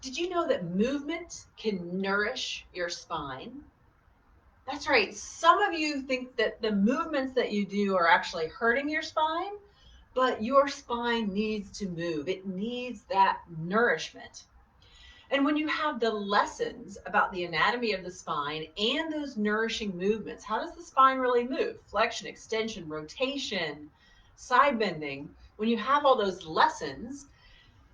Did you know that movement can nourish your spine? That's right. Some of you think that the movements that you do are actually hurting your spine, but your spine needs to move. It needs that nourishment. And when you have the lessons about the anatomy of the spine and those nourishing movements, how does the spine really move? Flexion, extension, rotation, side bending. When you have all those lessons,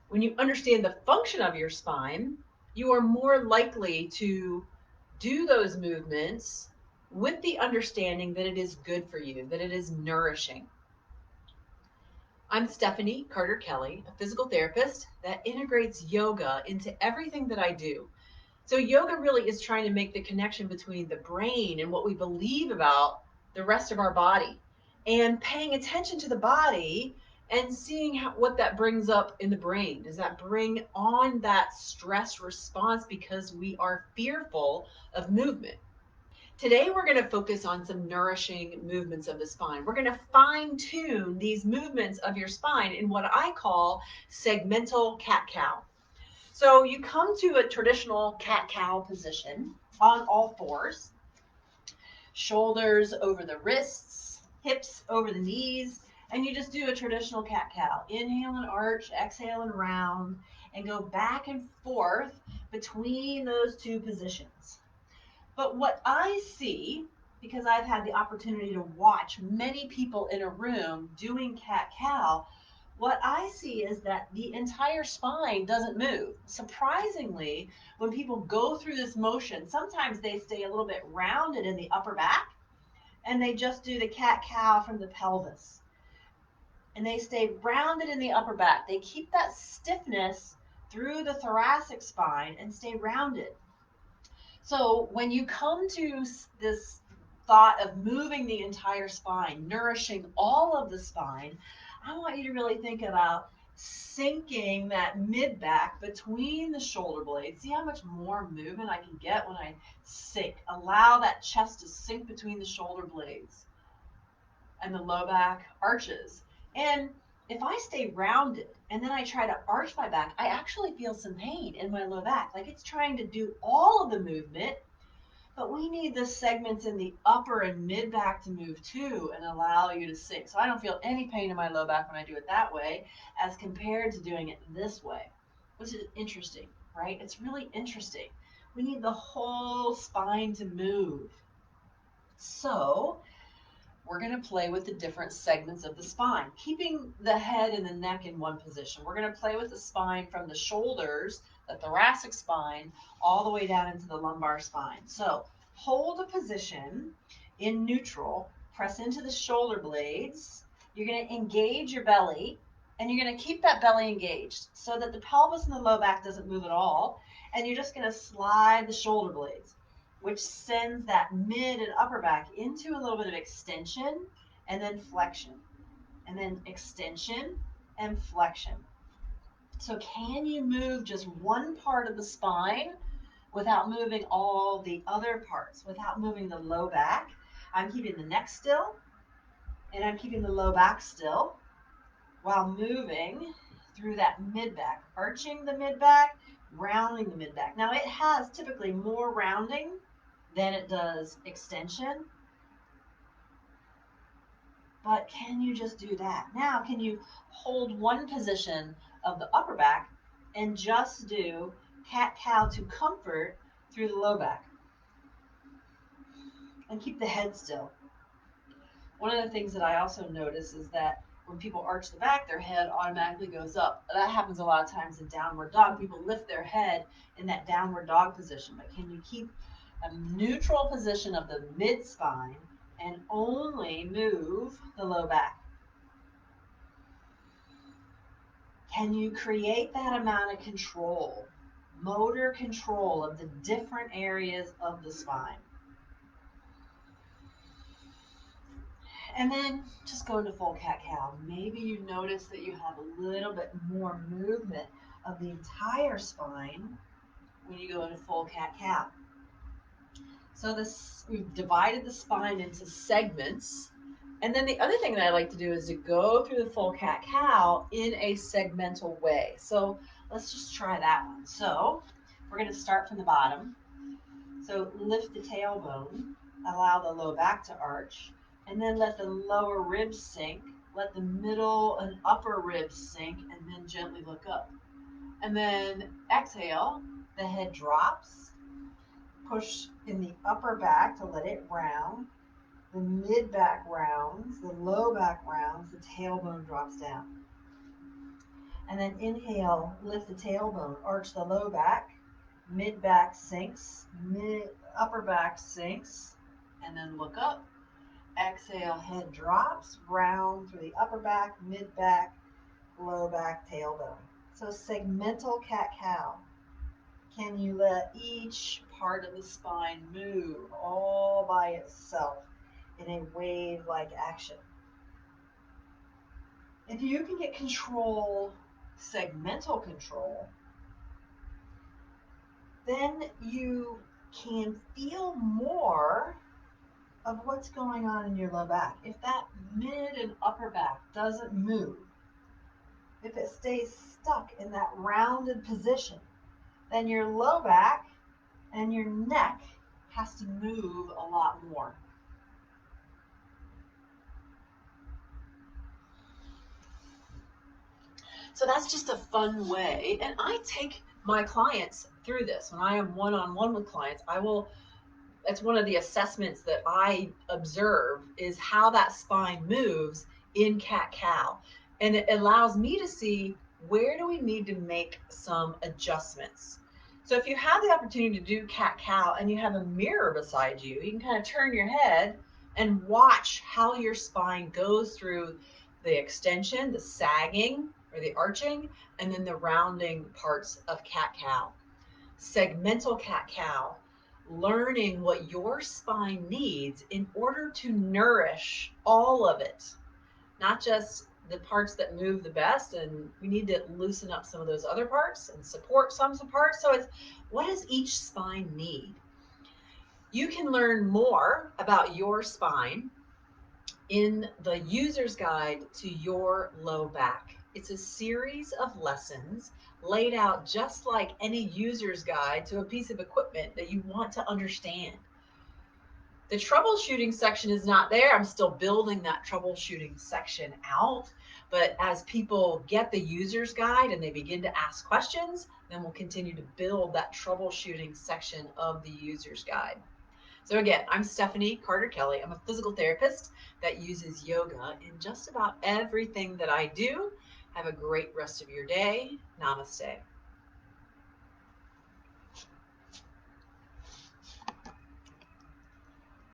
when you understand the function of your spine, you are more likely to do those movements with the understanding that it is good for you, that it is nourishing. I'm Stephanie Carter Kelly, a physical therapist that integrates yoga into everything that I do. So, yoga really is trying to make the connection between the brain and what we believe about the rest of our body, and paying attention to the body and seeing what that brings up in the brain. Does that bring on that stress response because we are fearful of movement? Today, we're going to focus on some nourishing movements of the spine. We're going to fine tune these movements of your spine in what I call segmental cat cow. So you come to a traditional cat cow position on all fours, shoulders over the wrists, hips over the knees, and you just do a traditional cat cow. Inhale and arch, exhale and round, and go back and forth between those two positions. But what I see, because I've had the opportunity to watch many people in a room doing cat cow, what I see is that the entire spine doesn't move. Surprisingly, when people go through this motion, sometimes they stay a little bit rounded in the upper back and they just do the cat cow from the pelvis. And they stay rounded in the upper back. They keep that stiffness through the thoracic spine and stay rounded. So when you come to this thought of moving the entire spine, nourishing all of the spine, I want you to really think about sinking that mid back between the shoulder blades. See how much more movement I can get when I sink. Allow that chest to sink between the shoulder blades and the low back arches. And if I stay rounded and then I try to arch my back, I actually feel some pain in my low back. Like it's trying to do all of the movement, but we need the segments in the upper and mid back to move too and allow you to sink. So I don't feel any pain in my low back when I do it that way as compared to doing it this way, which is interesting, right? It's really interesting. We need the whole spine to move. So we're going to play with the different segments of the spine, keeping the head and the neck in one position. We're going to play with the spine from the shoulders, the thoracic spine, all the way down into the lumbar spine. So hold a position in neutral, press into the shoulder blades. You're going to engage your belly, and you're going to keep that belly engaged so that the pelvis and the low back doesn't move at all. And you're just going to slide the shoulder blades, which sends that mid and upper back into a little bit of extension and then flexion, and then extension and flexion. So can you move just one part of the spine without moving all the other parts, without moving the low back? I'm keeping the neck still, and I'm keeping the low back still while moving through that mid back, arching the mid back, rounding the mid back. Now it has typically more rounding than it does extension. But can you just do that? Now, can you hold one position of the upper back and just do cat cow to comfort through the low back? And keep the head still. One of the things that I also notice is that when people arch the back, their head automatically goes up. That happens a lot of times in downward dog. People lift their head in that downward dog position. But can you keep a neutral position of the mid spine and only move the low back? Can you create that amount of control, motor control of the different areas of the spine? And then just go into full cat cow. Maybe you notice that you have a little bit more movement of the entire spine when you go into full cat cow. So we've divided the spine into segments, And then the other thing that I like to do is to go through the full cat-cow in a segmental way. So let's just try that one. So we're going to start from the bottom. So lift the tailbone, allow the low back to arch, and then let the lower ribs sink. Let the middle and upper ribs sink, and then gently look up. And then exhale, the head drops. Push in the upper back to let it round. The mid back rounds, the low back rounds, the tailbone drops down. And then inhale, lift the tailbone, arch the low back, mid back sinks, upper back sinks, and then look up. Exhale, head drops, round through the upper back, mid back, low back, tailbone. So segmental cat-cow. Can you let each part of the spine move all by itself in a wave-like action? If you can get control, segmental control, then you can feel more of what's going on in your low back. If that mid and upper back doesn't move, if it stays stuck in that rounded position, then your low back and your neck has to move a lot more. So that's just a fun way. And I take my clients through this. When I am one-on-one with clients, that's one of the assessments that I observe is how that spine moves in cat-cow. And it allows me to see where do we need to make some adjustments. So if you have the opportunity to do cat-cow and you have a mirror beside you, you can kind of turn your head and watch how your spine goes through the extension, the sagging or the arching, and then the rounding parts of cat-cow. Segmental cat-cow, learning what your spine needs in order to nourish all of it, not just the parts that move the best, and we need to loosen up some of those other parts and support some parts. So it's what does each spine need? You can learn more about your spine in the user's guide to your low back. It's a series of lessons laid out just like any user's guide to a piece of equipment that you want to understand. The troubleshooting section is not there. I'm still building that troubleshooting section out. But as people get the user's guide and they begin to ask questions, then we'll continue to build that troubleshooting section of the user's guide. So again, I'm Stephanie Carter-Kelly. I'm a physical therapist that uses yoga in just about everything that I do. Have a great rest of your day. Namaste.